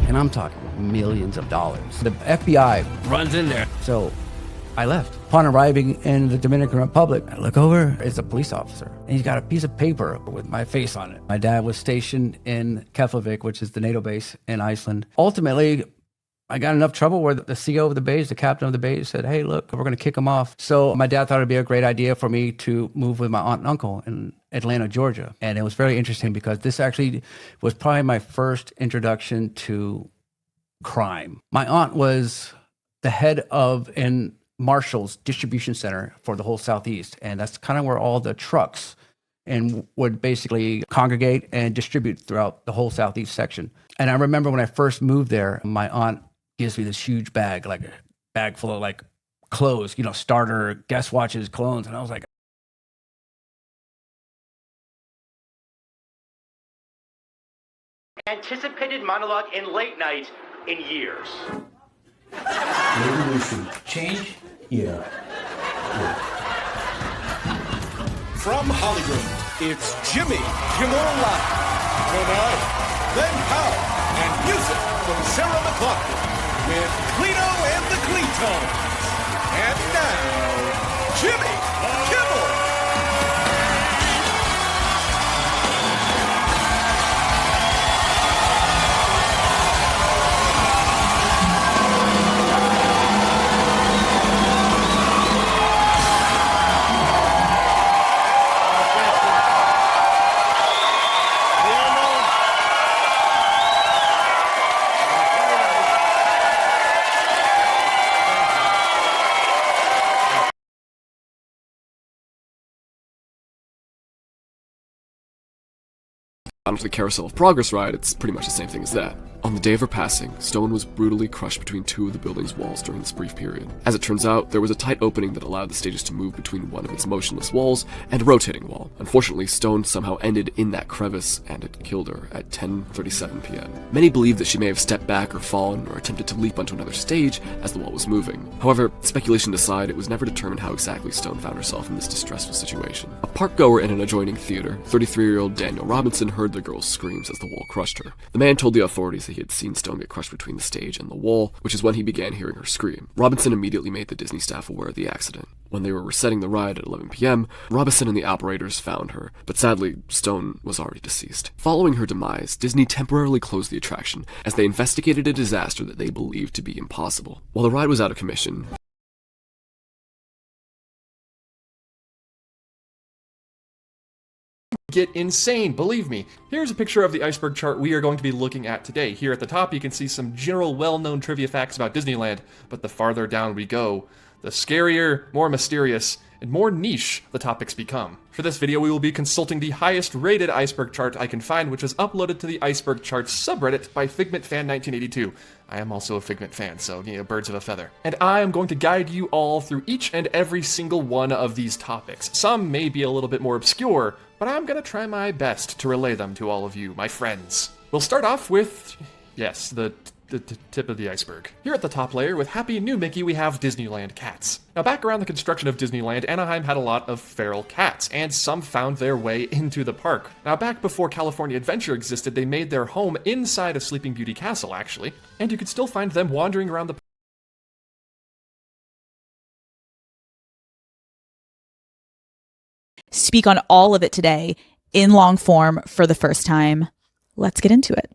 And I'm talking millions of dollars. The FBI runs in there. So I left. Upon arriving in the Dominican Republic, I look over, it's a police officer. And he's got a piece of paper with my face on it. My dad was stationed in Keflavik, which is the NATO base in Iceland. Ultimately, I got enough trouble where the CO of the base, the captain of the base, said, hey, look, we're going to kick him off. So my dad thought it'd be a great idea for me to move with my aunt and uncle in Atlanta, Georgia. And it was very interesting because this actually was probably my first introduction to crime. My aunt was the head of an Marshall's distribution center for the whole Southeast. And that's kind of where all the trucks and would basically congregate and distribute throughout the whole Southeast section. And I remember when I first moved there, my aunt gives me this huge bag, like a bag full of like clothes, starter, guest watches, colognes. And I was like, anticipated monologue in late night in years. Maybe we should change? Yeah. From Hollywood, it's Jimmy Kimmel Live. Tonight, then How, and music from Sarah McLachlan with Cleto and the Cletones. And now, Jimmy Kimmel. Onto the Carousel of Progress ride, it's pretty much the same thing as that. On the day of her passing, Stone was brutally crushed between two of the building's walls during this brief period. As it turns out, there was a tight opening that allowed the stages to move between one of its motionless walls and a rotating wall. Unfortunately, Stone somehow ended in that crevice, and it killed her at 10:37 p.m. Many believe that she may have stepped back or fallen or attempted to leap onto another stage as the wall was moving. However, speculation aside, it was never determined how exactly Stone found herself in this distressful situation. A park-goer in an adjoining theater, 33-year-old Daniel Robinson, heard the girl's screams as the wall crushed her. The man told the authorities that he had seen Stone get crushed between the stage and the wall, which is when he began hearing her scream. Robinson immediately made the Disney staff aware of the accident. When they were resetting the ride at 11 p.m., Robinson and the operators found her, but sadly, Stone was already deceased. Following her demise, Disney temporarily closed the attraction as they investigated a disaster that they believed to be impossible. While the ride was out of commission, get insane, believe me. Here's a picture of the iceberg chart we are going to be looking at today. Here at the top, you can see some general well-known trivia facts about Disneyland, but the farther down we go, the scarier, more mysterious, and more niche the topics become. For this video, we will be consulting the highest rated iceberg chart I can find, which was uploaded to the iceberg charts subreddit by FigmentFan1982. I am also a Figment fan, so, birds of a feather. And I am going to guide you all through each and every single one of these topics. Some may be a little bit more obscure, but I'm gonna try my best to relay them to all of you, my friends. We'll start off with, yes, the tip of the iceberg. Here at the top layer, with Happy New Mickey, we have Disneyland cats. Now, back around the construction of Disneyland, Anaheim had a lot of feral cats, and some found their way into the park. Now, back before California Adventure existed, they made their home inside of Sleeping Beauty Castle, actually, and you could still find them wandering around the speak on all of it today in long form for the first time. Let's get into it.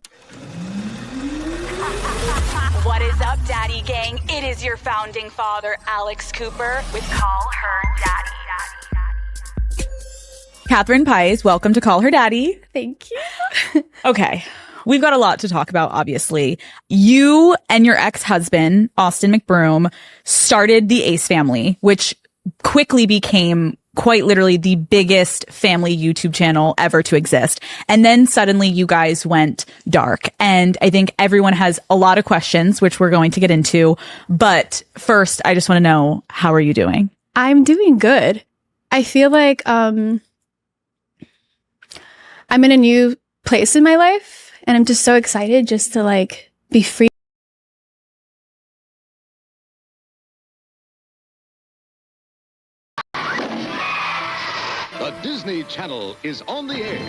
What is up, Daddy Gang? It is your founding father, Alex Cooper, with Call Her Daddy. Catherine Pies, welcome to Call Her Daddy. Thank you. Okay. We've got a lot to talk about, obviously. You and your ex-husband, Austin McBroom, started the Ace family, which quickly became quite literally the biggest family YouTube channel ever to exist. And then suddenly you guys went dark. And I think everyone has a lot of questions, which we're going to get into. But first, I just want to know, how are you doing? I'm doing good. I feel like I'm in a new place in my life, and I'm just so excited just to be free. The Disney Channel is on the air.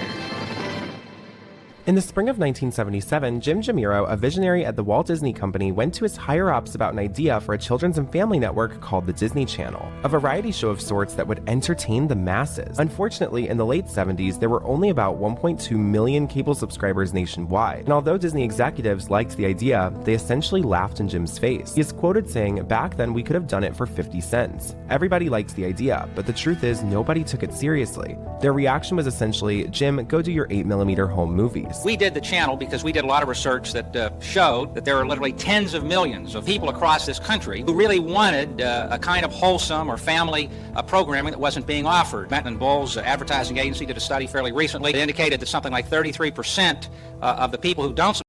In the spring of 1977, Jim Jamiro, a visionary at the Walt Disney Company, went to his higher-ups about an idea for a children's and family network called the Disney Channel, a variety show of sorts that would entertain the masses. Unfortunately, in the late 70s, there were only about 1.2 million cable subscribers nationwide, and although Disney executives liked the idea, they essentially laughed in Jim's face. He is quoted saying, "Back then we could have done it for 50 cents. Everybody liked the idea, but the truth is nobody took it seriously." Their reaction was essentially, "Jim, go do your 8mm home movies." We did the channel because we did a lot of research that showed that there are literally tens of millions of people across this country who really wanted a kind of wholesome or family programming that wasn't being offered. Matlin Bull's advertising agency did a study fairly recently that indicated that something like 33% of the people who don't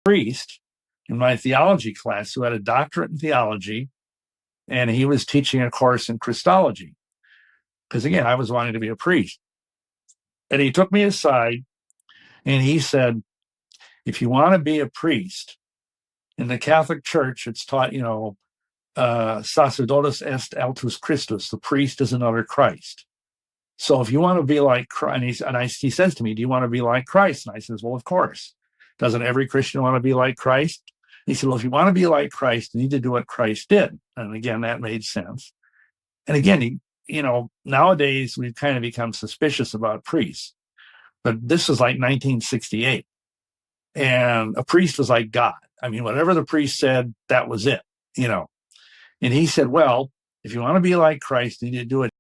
priest in my theology class who had a doctorate in theology, and he was teaching a course in Christology. Because again, I was wanting to be a priest. And he took me aside and he said, if you want to be a priest, in the Catholic Church, it's taught, sacerdotes est altus Christus, the priest is another Christ. So if you want to be like Christ, he says to me, do you want to be like Christ? And I says, well, of course. Doesn't every Christian want to be like Christ? He said, well, if you want to be like Christ, you need to do what Christ did. And again, that made sense. And again, nowadays we've kind of become suspicious about priests, but this was like 1968. And a priest was like God. I mean, whatever the priest said, that was it, And he said, well, if you want to be like Christ, you need to do what